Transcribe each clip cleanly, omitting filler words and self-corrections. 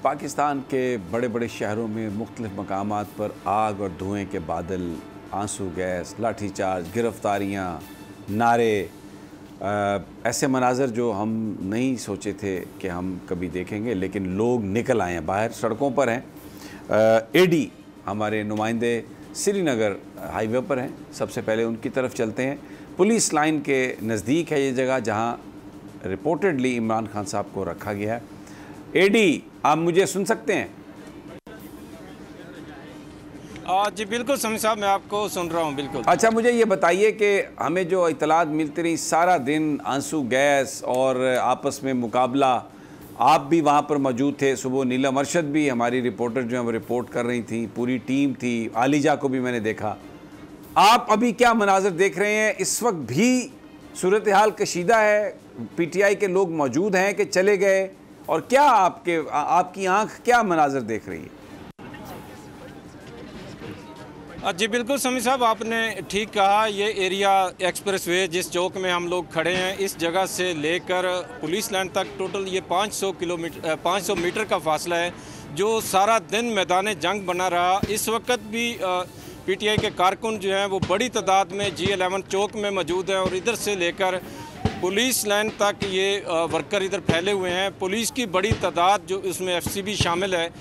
पाकिस्तान के बड़े बड़े शहरों में मुख्तलिफ मकामात पर आग और धुएँ के बादल, आंसू गैस, लाठीचार्ज, गिरफ्तारियाँ, नारे, ऐसे मनाज़र जो हम नहीं सोचे थे कि हम कभी देखेंगे, लेकिन लोग निकल आए हैं, बाहर सड़कों पर हैं। एडी हमारे नुमाइंदे श्रीनगर हाईवे पर हैं, सबसे पहले उनकी तरफ चलते हैं। पुलिस लाइन के नज़दीक है ये जगह जहाँ रिपोर्टेडली इमरान खान साहब को रखा गया है। एडी, आप मुझे सुन सकते हैं? जी बिल्कुल समी साहब, मैं आपको सुन रहा हूँ बिल्कुल। अच्छा, मुझे ये बताइए कि हमें जो इतलात मिलती रही सारा दिन आंसू गैस और आपस में मुकाबला, आप भी वहाँ पर मौजूद थे, सुबह नीलम अरशद भी हमारी रिपोर्टर जो है वो रिपोर्ट कर रही थी, पूरी टीम थी, आलिजा को भी मैंने देखा। आप अभी क्या मनाज़र देख रहे हैं? इस वक्त भी सूरत हाल कशीदा है, पीटीआई के लोग मौजूद हैं कि चले गए, और क्या आपकी आंख क्या मनाज़र देख रही है? जी बिल्कुल समी साहब, आपने ठीक कहा। ये एरिया एक्सप्रेसवे जिस चौक में हम लोग खड़े हैं, इस जगह से लेकर पुलिस लाइन तक टोटल ये 500 मीटर का फासला है, जो सारा दिन मैदान जंग बना रहा। इस वक्त भी पीटीआई के कारकुन जो हैं वो बड़ी तादाद में G11 चौक में मौजूद हैं, और इधर से लेकर पुलिस लाइन तक ये वर्कर इधर फैले हुए हैं। पुलिस की बड़ी तादाद जो इसमें FCB शामिल है,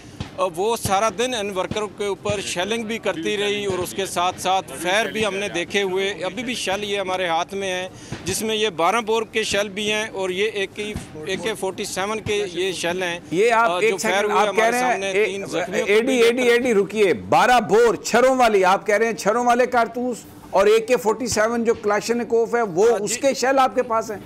वो सारा दिन इन वर्करों के ऊपर शेलिंग भी करती रही, और उसके साथ साथ फायर भी हमने देखे हुए। अभी भी शेल ये हमारे हाथ में है, जिसमें ये 12 बोर के शेल भी हैं, और ये AK-47 के ये शेल हैं। ये आप एक सेकंड, आप कह रहे हैं एडी रुकिए, 12 बोर छरों वाली आप कह रहे हैं, छरों वाले कारतूस, और AK-47 जो क्लाशनिकोव है वो उसके शेल आपके पास हैं?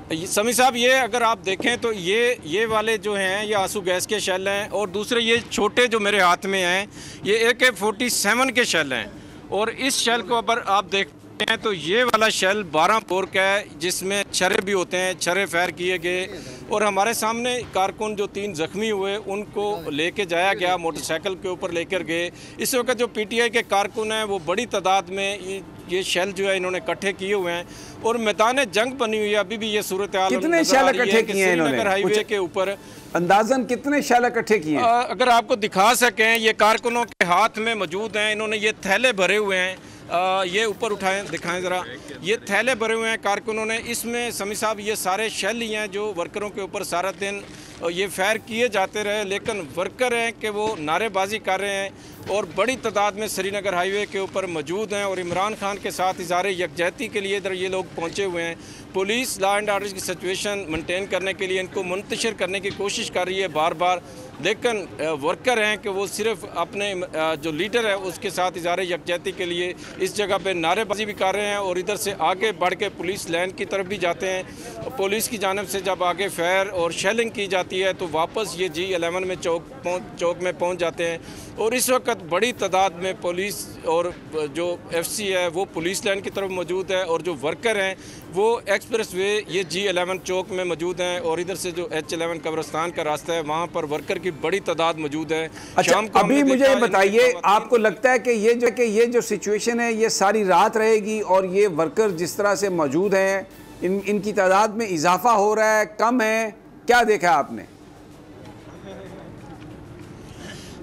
समी साहब, ये अगर आप देखें तो ये वाले जो हैं ये आंसू गैस के शेल हैं, और दूसरे ये छोटे जो मेरे हाथ में हैं ये AK-47 के शेल हैं। और इस शेल को अगर आप देखते हैं तो ये वाला शेल 12 बोर का है, जिसमें छर्रे भी होते हैं, छर्रे फायर किए गए। और हमारे सामने कारकुन जो 3 ज़ख्मी हुए उनको लेके जाया गया, मोटरसाइकिल के ऊपर लेकर गए। इस वक्त जो पीटीआई के कारकुन हैं वो बड़ी तादाद में ये शेल जो है इन्होंने इकट्ठे किए हुए हैं, और मैदान जंग बनी हुई है। अभी भी ये सूरत हाल कितने शेल इकट्ठे किए हैं इन्होंने? हाईवे के ऊपर अंदाजन कितने शेल इकट्ठे किए हैं? अगर आपको दिखा सकें, ये कारकुनों के हाथ में मौजूद हैं। इन्होंने ये थैले भरे हुए हैं, ये ऊपर उठाएं, दिखाएं ज़रा। ये थैले भरे हुए हैं कारकुनों ने। इसमें समी साहब ये सारे शेल ही हैं जो वर्करों के ऊपर सारा दिन ये फायर किए जाते रहे, लेकिन वर्कर हैं कि वो नारेबाजी कर रहे हैं, और बड़ी तादाद में श्रीनगर हाईवे के ऊपर मौजूद हैं, और इमरान खान के साथ इज़हार यकजहती के लिए इधर ये लोग पहुँचे हुए हैं। पुलिस लॉ एंड ऑर्डर की सिचुएशन मेंटेन करने के लिए इनको मुंतशिर करने की कोशिश कर रही है बार बार, लेकिन वर्कर हैं कि वो सिर्फ अपने जो लीडर है उसके साथ इज़हार यकजहती के लिए इस जगह पे नारेबाजी भी कर रहे हैं, और इधर से आगे बढ़ के पुलिस लाइन की तरफ भी जाते हैं। पुलिस की जानिब से जब आगे फायर और शेलिंग की जाती है तो वापस ये G11 में चौक में पहुँच जाते हैं। और इस वक्त बड़ी तादाद में पुलिस और जो FC है वो पुलिस लाइन की तरफ मौजूद है, और जो वर्कर हैं वो एक्सप्रेसवे ये G11 चौक में मौजूद हैं, और इधर से जो H11 कब्रिस्तान का रास्ता है वहाँ पर वर्कर की बड़ी तादाद मौजूद है। अच्छा, अभी मुझे बताइए, आपको लगता है कि ये जो सिचुएशन है ये सारी रात रहेगी, और ये वर्कर जिस तरह से मौजूद हैं इनकी तादाद में इजाफा हो रहा है, कम है? क्या देखा आपने?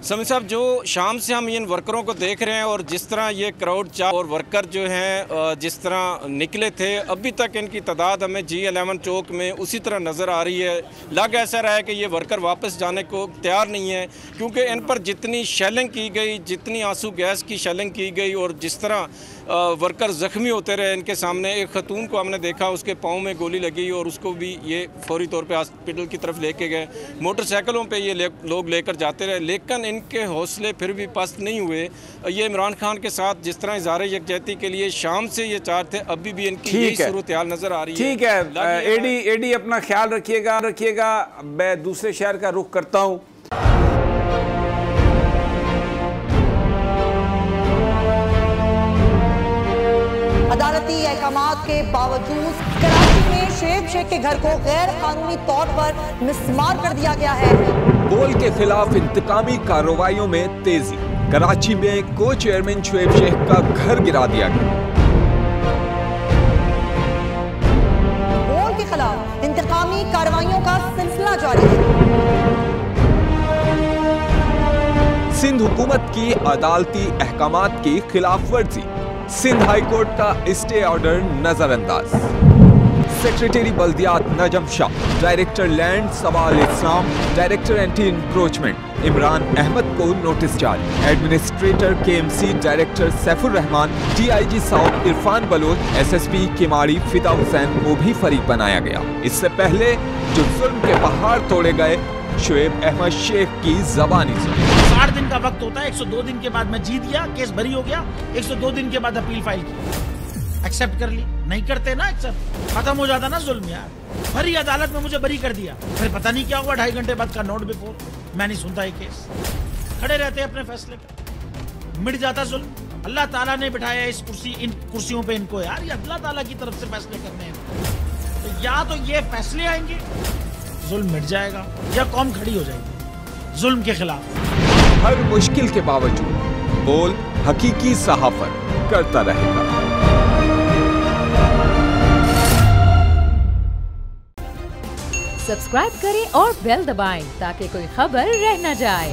समी साहब, जो शाम से हम इन वर्करों को देख रहे हैं, और जिस तरह ये क्राउड और वर्कर जो हैं जिस तरह निकले थे, अभी तक इनकी तादाद हमें G11 चौक में उसी तरह नज़र आ रही है। लग ऐसा रहा है कि ये वर्कर वापस जाने को तैयार नहीं है, क्योंकि इन पर जितनी शेलिंग की गई, जितनी आंसू गैस की शेलिंग की गई, और जिस तरह वर्कर ज़ख्मी होते रहे इनके सामने। एक खतून को हमने देखा, उसके पाँव में गोली लगी, और उसको भी ये फौरी तौर पे हॉस्पिटल की तरफ लेके गए। मोटरसाइकिलों पे ये लोग लेकर जाते रहे, लेकिन इनके हौसले फिर भी पस्त नहीं हुए। ये इमरान खान के साथ जिस तरह इज़हार यकजहती के लिए शाम से ये चार थे, अभी भी इनकी यही सूरत हाल नज़र आ रही है। ठीक है एडी, अपना ख्याल रखिएगा। मैं दूसरे शहर का रुख करता हूँ। अदालती अहकामात के बावजूद कराची में शोएब शेख के घर को गैर कानूनी तौर पर मिसमार कर दिया गया है। बोल के खिलाफ इंतकामी कार्रवाइयों में तेजी। कराची में को चेयरमैन शोएब शेख का घर गिरा दिया गया। बोल के खिलाफ इंतकामी कार्रवाइयों का सिलसिला सिंध हुकूमत की अदालती अहकामात की खिलाफ वर्जी, सिंध हाई कोर्ट का स्टे ऑर्डर नजरअंदाज। सेक्रेटरी बल्दियात Najam Shah, director land Sawal Islam, director anti encroachment Imran Ahmed को नोटिस जारी। Administrator KMC director Saifur Rahman, DIG south Irfan Baloch, SSP Keamari Fida Hussain को भी फरीक बनाया गया। इससे पहले जो जुल्म के पहाड़ तोड़े गए, शुएब अहमद शेख की जबानी सुनी। 60 दिन का वक्त होता है, 102 दिन के बाद मैं जीत गया, केस बरी हो गया, 102 दिन के बाद अपील फाइल की, एक्सेप्ट कर ली। नहीं करते ना एक्सेप्ट, खत्म हो जाता ना जुल्म यार। भरी अदालत में मुझे बरी कर दिया, फिर पता नहीं क्या हुआ, 2.5 घंटे बाद का नोट बिफोर, मैं नहीं सुनता ये केस। खड़े रहते अपने फैसले पे, मिट जाता जुल्म। अल्लाह ताला ने बिठाया इस कुर्सी, इन कुर्सियों पे इनको यार, ये अल्लाह ताला की तरफ से फैसले करने हैं। तो या तो ये फैसले आएंगे, जुल्म मिट जाएगा, या कौम खड़ी हो जाएगी जुल्म के खिलाफ। हर मुश्किल के बावजूद बोल हकीकी सहाफत करता रहेगा। सब्सक्राइब करें और बेल दबाएं ताकि कोई खबर रह न जाए।